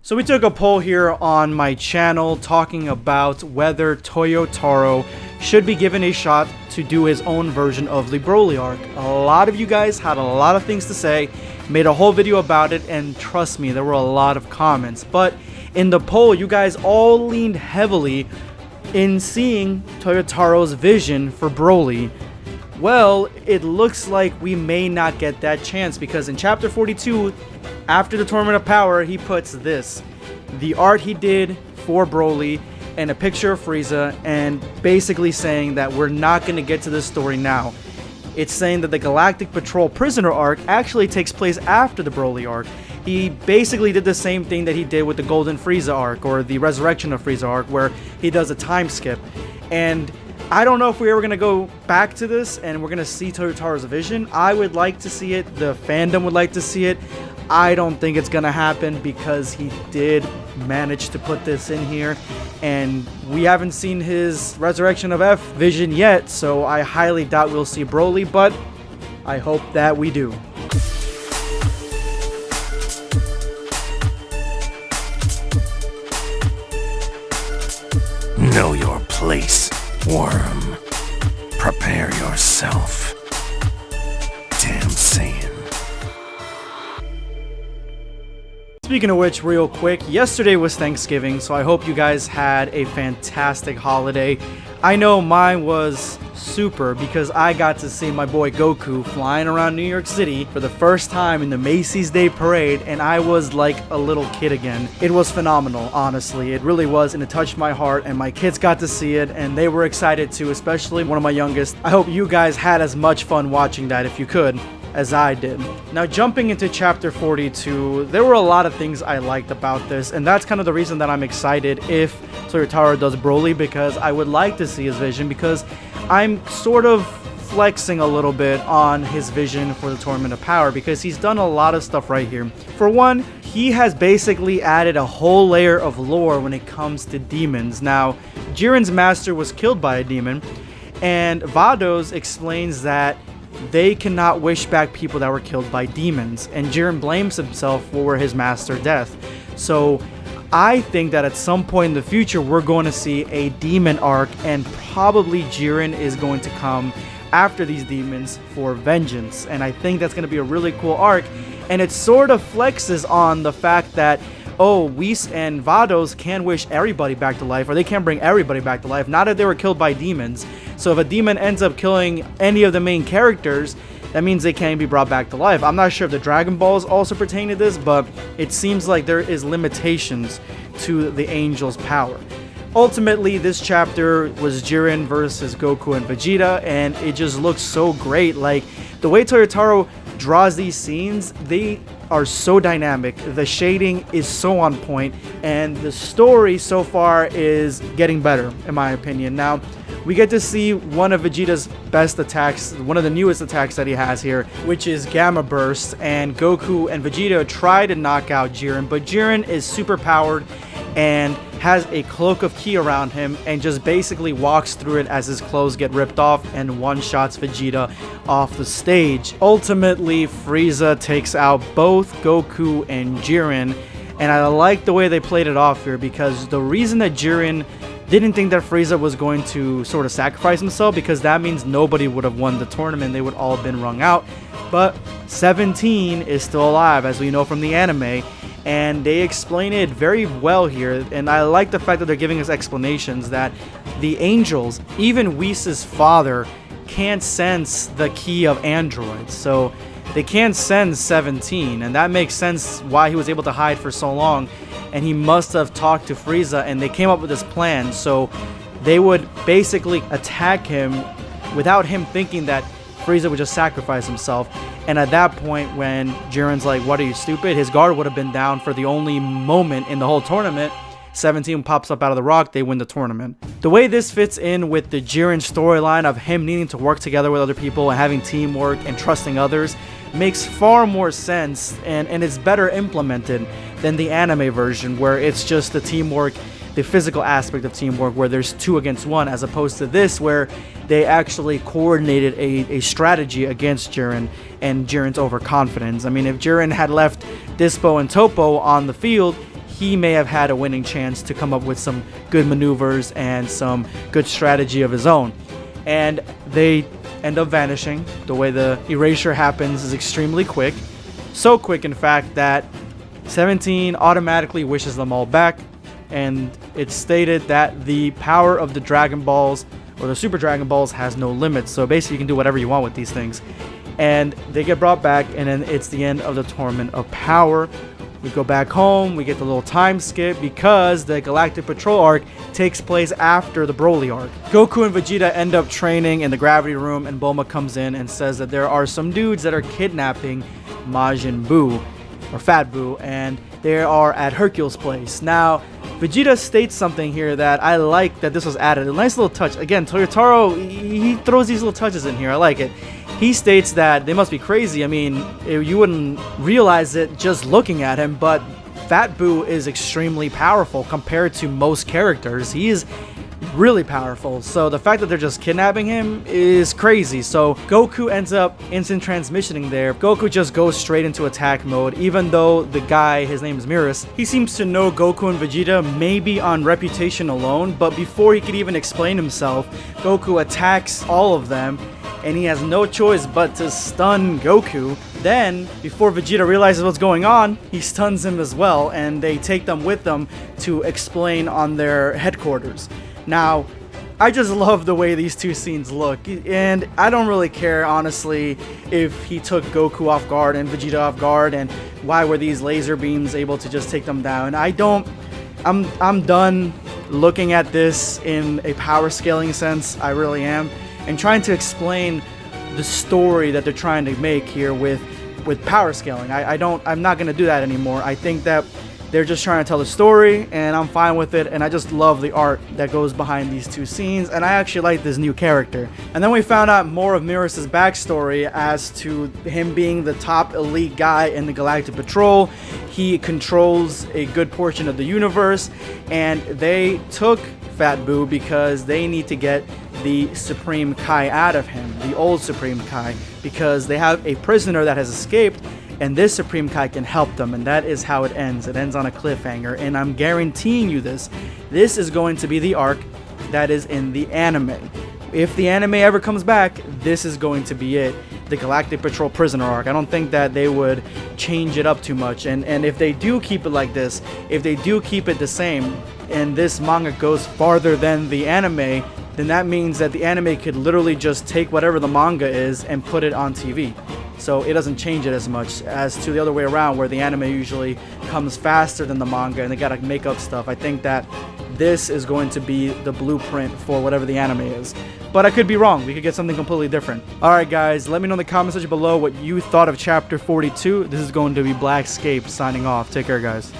So we took a poll here on my channel talking about whether Toyotaro should be given a shot to do his own version of the Broly arc. A lot of you guys had a lot of things to say, made a whole video about it, and trust me, there were a lot of comments. But in the poll, you guys all leaned heavily in seeing Toyotaro's vision for Broly. Well, it looks like we may not get that chance, because in chapter 42, after the Tournament of Power, he puts this, the art he did for Broly, and a picture of Frieza, and basically saying that we're not going to get to this story now. It's saying that the Galactic Patrol Prisoner arc actually takes place after the Broly arc. He basically did the same thing that he did with the Golden Frieza arc, or the Resurrection of Frieza arc, where he does a time skip. And I don't know if we're ever going to go back to this and we're going to see Toyotaro's vision. I would like to see it. The fandom would like to see it. I don't think it's going to happen, because he did manage to put this in here. And we haven't seen his Resurrection of F vision yet, so I highly doubt we'll see Broly, but I hope that we do. Know your place, worm. Prepare yourself. Damn Saiyan. Speaking of which, real quick, yesterday was Thanksgiving, so I hope you guys had a fantastic holiday. I know mine was super, because I got to see my boy Goku flying around New York City for the first time in the Macy's Day Parade, and I was like a little kid again. It was phenomenal, honestly. It really was, and it touched my heart, and my kids got to see it, and they were excited too, especially one of my youngest. I hope you guys had as much fun watching that, if you could, as I did. Now, jumping into chapter 42, there were a lot of things I liked about this, and that's kind of the reason that I'm excited if Toyotaro does Broly, because I would like to see his vision, because I'm sort of flexing a little bit on his vision for the Tournament of Power, because he's done a lot of stuff right here. For one, he has basically added a whole layer of lore when it comes to demons. Now, Jiren's master was killed by a demon, and Vados explains that they cannot wish back people that were killed by demons, and Jiren blames himself for his master's death. So I think that at some point in the future we're going to see a demon arc, and probably Jiren is going to come after these demons for vengeance, and I think that's going to be a really cool arc. And it sort of flexes on the fact that, oh, Whis and Vados can wish everybody back to life, or they can bring everybody back to life, not if they were killed by demons. So if a demon ends up killing any of the main characters, that means they can't be brought back to life. I'm not sure if the Dragon Balls also pertain to this, but it seems like there is limitations to the Angel's power. Ultimately, this chapter was Jiren versus Goku and Vegeta, and it just looks so great. Like, the way Toyotaro draws these scenes, they are so dynamic, the shading is so on point, and the story so far is getting better, in my opinion. Now, we get to see one of Vegeta's best attacks, one of the newest attacks that he has here, which is Gamma Burst, and Goku and Vegeta try to knock out Jiren, but Jiren is super powered and has a cloak of ki around him, and just basically walks through it as his clothes get ripped off and one-shots Vegeta off the stage. Ultimately, Frieza takes out both Goku and Jiren, and I like the way they played it off here, because the reason that Jiren didn't think that Frieza was going to sort of sacrifice himself, because that means nobody would have won the tournament, they would all have been wrung out. But 17 is still alive, as we know from the anime, and they explain it very well here. And I like the fact that they're giving us explanations that the angels, even Whis' father, can't sense the ki of androids, so they can't sense 17, and that makes sense why he was able to hide for so long. And he must have talked to Frieza, and they came up with this plan, so they would basically attack him without him thinking that Frieza would just sacrifice himself. And at that point, when Jiren's like, "What, are you stupid?" his guard would have been down for the only moment in the whole tournament. 17 pops up out of the rock, they win the tournament. The way this fits in with the Jiren storyline of him needing to work together with other people and having teamwork and trusting others makes far more sense, and it's better implemented than the anime version, where it's just the teamwork, the physical aspect of teamwork, where there's 2 against 1, as opposed to this, where they actually coordinated a strategy against Jiren and Jiren's overconfidence. I mean, if Jiren had left Dispo and Topo on the field, he may have had a winning chance to come up with some good maneuvers and some good strategy of his own. And they end up vanishing. The way the erasure happens is extremely quick. So quick, in fact, that 17 automatically wishes them all back. And it's stated that the power of the Dragon Balls, or the Super Dragon Balls, has no limits. So basically you can do whatever you want with these things. And they get brought back, and then it's the end of the Tournament of Power. We go back home, we get the little time skip because the Galactic Patrol arc takes place after the Broly arc. Goku and Vegeta end up training in the gravity room, and Bulma comes in and says that there are some dudes that are kidnapping Majin Buu, or Fat Buu, and they are at Hercule's place. Now, Vegeta states something here that I like that this was added. A nice little touch. Again, Toyotaro, he throws these little touches in here. I like it. He states that they must be crazy. I mean, you wouldn't realize it just looking at him, but Fat Buu is extremely powerful compared to most characters. He is really powerful. So the fact that they're just kidnapping him is crazy. So Goku ends up instant transmissioning there. Goku just goes straight into attack mode, even though the guy, his name is Mirrors, he seems to know Goku and Vegeta maybe on reputation alone, but before he could even explain himself, Goku attacks all of them, and he has no choice but to stun Goku. Then, before Vegeta realizes what's going on, he stuns him as well, and they take them with them to explain on their headquarters. Now, I just love the way these two scenes look, and I don't really care, honestly, if he took Goku off guard and Vegeta off guard, and why were these laser beams able to just take them down. I'm done looking at this in a power scaling sense, I really am, and trying to explain the story that they're trying to make here with power scaling. I'm not going to do that anymore. I think that they're just trying to tell the story, and I'm fine with it, and I just love the art that goes behind these two scenes, and I actually like this new character. And then we found out more of Mirrors' backstory as to him being the top elite guy in the Galactic Patrol. He controls a good portion of the universe, and they took Fat Buu because they need to get the Supreme Kai out of him, the old Supreme Kai, because they have a prisoner that has escaped, and this Supreme Kai can help them, and that is how it ends. It ends on a cliffhanger, and I'm guaranteeing you this is going to be the arc that is in the anime. If the anime ever comes back, this is going to be it. The Galactic Patrol prisoner arc. I don't think that they would change it up too much, and if they do keep it like this, if they do keep it the same, and this manga goes farther than the anime, then that means that the anime could literally just take whatever the manga is and put it on TV. So it doesn't change it as much as to the other way around, where the anime usually comes faster than the manga and they gotta make up stuff. I think that this is going to be the blueprint for whatever the anime is. But I could be wrong. We could get something completely different. Alright guys, let me know in the comment section below what you thought of chapter 42. This is going to be BlackScape signing off. Take care guys.